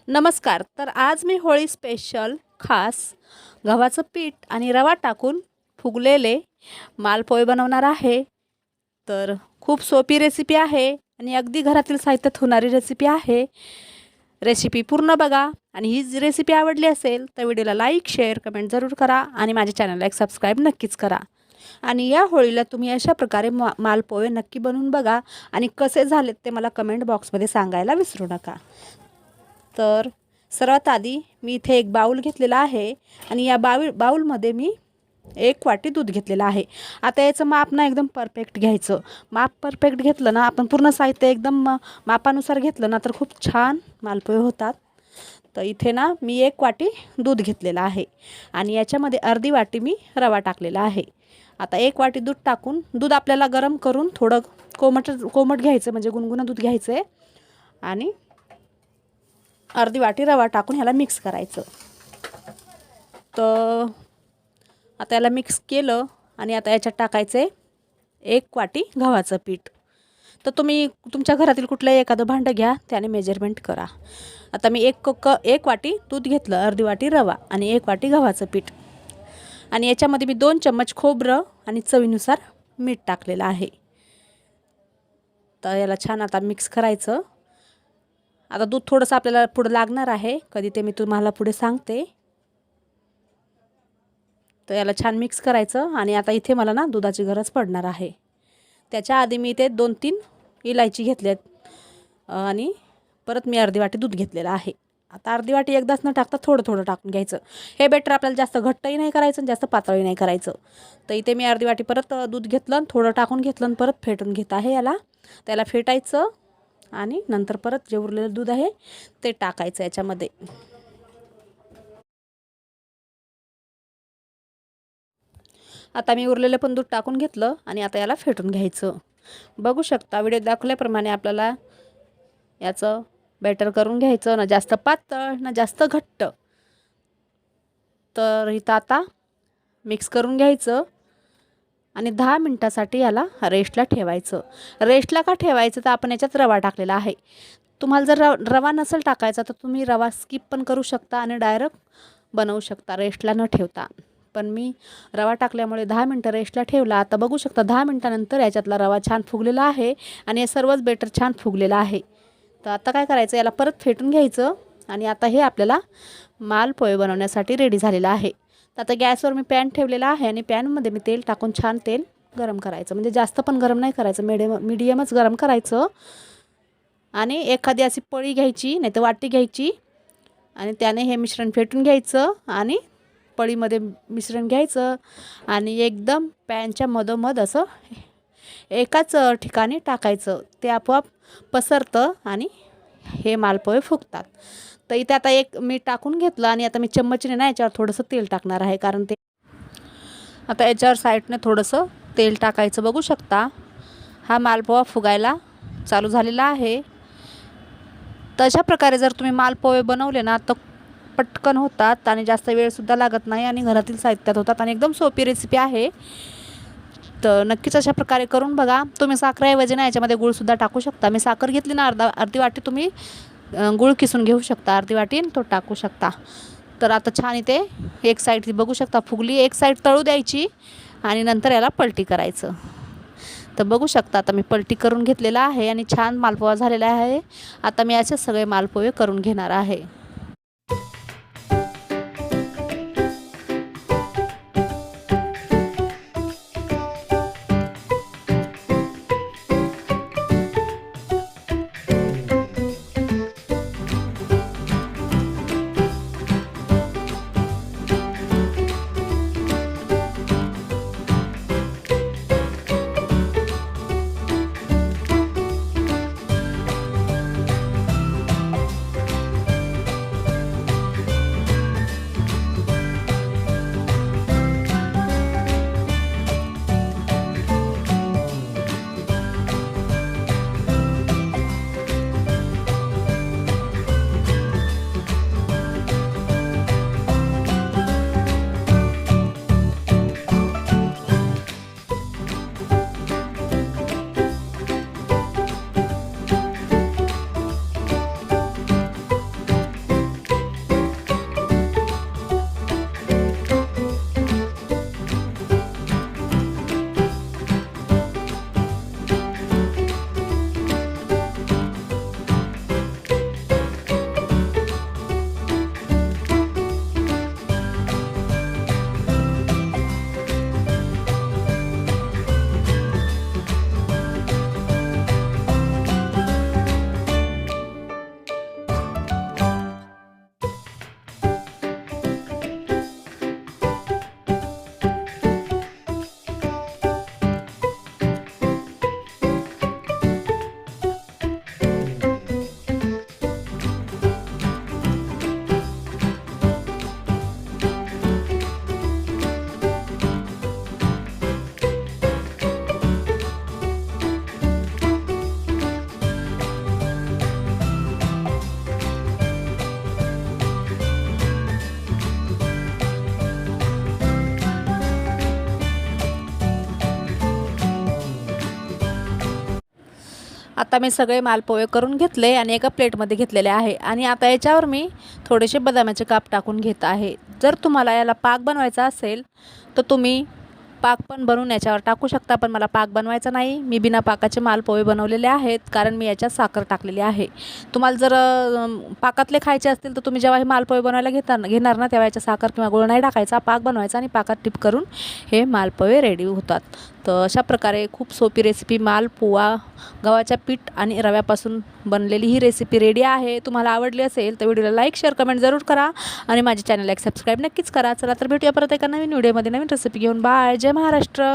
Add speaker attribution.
Speaker 1: नमस्कार. तर आज मी होळी स्पेशल खास गव्हाचं पीठ आणि रवा टाकून फुगलेले मालपोहे बनवणार आहे. तर खूप सोपी रेसिपी आहे आणि अगदी घरातील साहित्यात होणारी रेसिपी आहे. रेसिपी पूर्ण बघा आणि ही जी रेसिपी आवडली असेल तर व्हिडिओला लाईक, शेअर, कमेंट जरूर करा आणि माझ्या चॅनलला एक सबस्क्राईब नक्कीच करा. आणि या होळीला तुम्ही अशा प्रकारे मालपोहे नक्की बनवून बघा आणि कसे झालेत ते मला कमेंट बॉक्समध्ये सांगायला विसरू नका. तर सर्वात आधी मी इथे एक बाउल घेतलेला आहे आणि या बाउलमध्ये मी 1 वाटी दूध घेतलेलं आहे. आता याचं माप ना एकदम परफेक्ट घ्यायचं. माप परफेक्ट घेतलं ना, आपण पूर्ण साहित्य एकदम मापानुसार घेतलं ना तर खूप छान मालपोहे होतात. तर इथे ना मी 1 वाटी दूध घेतलेलं आहे आणि याच्यामध्ये अर्धी वाटी मी रवा टाकलेला आहे. आता 1 वाटी दूध टाकून दूध आपल्याला गरम करून थोडं कोमट घ्यायचं, म्हणजे गुणगुणं दूध घ्यायचं आहे आणि अर्धी वाटी रवा टाकून ह्याला मिक्स करायचं. तर आता याला मिक्स केलं आणि आता याच्यात टाकायचं आहे 1 वाटी गव्हाचं पीठ. तर तुम्ही तुमच्या घरातील कुठलंही एखादं भांडं घ्या, त्याने मेजरमेंट करा. आता मी 1 वाटी दूध घेतलं, अर्धी वाटी रवा आणि 1 वाटी गव्हाचं पीठ आणि याच्यामध्ये मी 2 चम्मच खोबरं आणि चवीनुसार मीठ टाकलेलं आहे. तर याला छान आता मिक्स करायचं. आता दूध थोडंसं आपल्याला पुढं लागणार आहे, कधी ते मी तुम्हाला पुढे सांगते. तर याला छान मिक्स करायचं आणि आता इथे मला ना दुधाची गरज पडणार आहे. त्याच्या आधी मी इथे 2-3 इलायची घेतल्यात आणि परत मी अर्धी वाटी दूध घेतलेलं आहे. आता अर्धी वाटी एकदाच न टाकता थोडं थोडं टाकून घ्यायचं. हे बेटर आपल्याला जास्त घट्टही नाही करायचं आणि जास्त पातळही नाही करायचं. तर इथे मी अर्धी वाटी परत दूध घेतलं, थोडं टाकून घेतलं आणि परत फेटून घेत आहे याला. त्याला फेटायचं आणि नंतर परत जे उरलेलं दूध आहे ते टाकायचं याच्यामध्ये. आता मी उरलेलं पण दूध टाकून घेतलं आणि आता याला फेटून घ्यायचं. बघू शकता व्हिडिओ दाखवल्याप्रमाणे आपल्याला याचं बॅटर करून घ्यायचं, ना जास्त पातळ ना जास्त घट्ट. तर इथं आता मिक्स करून घ्यायचं आणि 10 मिनटासाठी याला रेस्टला ठेवायचं. रेस्टला का ठेवायचं, तर आपण याच्यात रवा टाकलेला आहे. तुम्हाला जर रवा नसेल टाकायचा तर तुम्ही रवा स्किप पण करू शकता आणि डायरेक्ट बनवू शकता रेस्टला न ठेवता. पण मी रवा टाकल्यामुळे 10 मिनटं रेस्टला ठेवला. आता बघू शकता 10 मिनटानंतर याच्यातला रवा छान फुगलेला आहे आणि हे सर्वच बेटर छान फुगलेलं आहे. तर आता काय करायचं, याला परत फेटून घ्यायचं आणि आता हे आपल्याला मालपोहे बनवण्यासाठी रेडी झालेलं आहे. तर आता गॅसवर मी पॅन ठेवलेला आहे आणि पॅनमध्ये मी तेल टाकून छान तेल गरम करायचं, म्हणजे जास्त पण गरम नाही करायचं, मीडियमच गरम करायचं. आणि एखादी अशी पळी घ्यायची नाही तर वाटी घ्यायची आणि त्याने हे मिश्रण फेटून घ्यायचं आणि पळीमध्ये मिश्रण घ्यायचं आणि एकदम पॅनच्या मधोमध असं एकाच ठिकाणी टाकायचं. ते आपोआप पसरतं आणि हे मालपोहे फुगतात. तर इथे आता एक मी टाकून घेतलं आणि आता मी चम्मचीने ना याच्यावर थोडंसं तेल टाकणार आहे, कारण ते आता याच्यावर साईडने थोडंसं तेल टाकायचं. बघू शकता हा मालपोहा फुगायला चालू झालेला आहे. तर अशा प्रकारे जर तुम्ही मालपोहे बनवले ना तर पटकन होतात आणि जास्त वेळसुद्धा लागत नाही आणि घरातील साहित्यात होतात आणि एकदम सोपी रेसिपी आहे. तर नक्कीच अशा प्रकारे करून बघा. तुम्ही साखरेऐवजी ना याच्यामध्ये गूळसुद्धा टाकू शकता. मी साखर घेतली ना अर्धी वाटी, तुम्ही गूळ किसून घेऊ शकता अर्धी वाटी, तो टाकू शकता. तर आता छान इथे एक साईड बघू शकता फुगली. एक साईड तळू द्यायची आणि नंतर याला पलटी करायचं. तर बघू शकता आता मी पलटी करून घेतलेला आहे आणि छान मालपोहा झालेला आहे. आता मी असे सगळे मालपोहे करून घेणार आहे. आता मी सगळे मालपोहे करून घेतले आणि एका प्लेटमध्ये घेतलेले आहे आणि आता याच्यावर मी थोडेसे बदामाचे काप टाकून घेत आहे. जर तुम्हाला याला पाक बनवायचा असेल तर तुम्ही पाक पण बनवून याच्यावर टाकू शकता, पण मला पाक बनवायचा नाही. मी बिना पाकाचे मालपोहे बनवलेले आहेत कारण मी याच्यात साखर टाकलेली आहे. तुम्हाला जर पाकातले खायचे असतील तर तुम्ही जेव्हा हे मालपोहे बनवायला घेणार ना तेव्हा याच्या साखर किंवा गुळ नाही टाकायचा, पाक बनवायचा आणि पाकात टिप करून हे मालपोहे रेडी होतात. तर अशा प्रकारे खूप सोपी रेसिपी मालपुआ गव्हाच्या पीठ आणि रव्यापासून बनलेली ही रेसिपी रेडी आहे. तुम्हाला आवडली असेल तर व्हिडिओला लाईक शेअर कमेंट जरूर करा आणि माझ्या चॅनलला एक सबस्क्राईब नक्कीच करा. चला तर भेटूया परत एका नवीन व्हिडिओमध्ये नवीन रेसिपी घेऊन. बाय. जय महाराष्ट्र.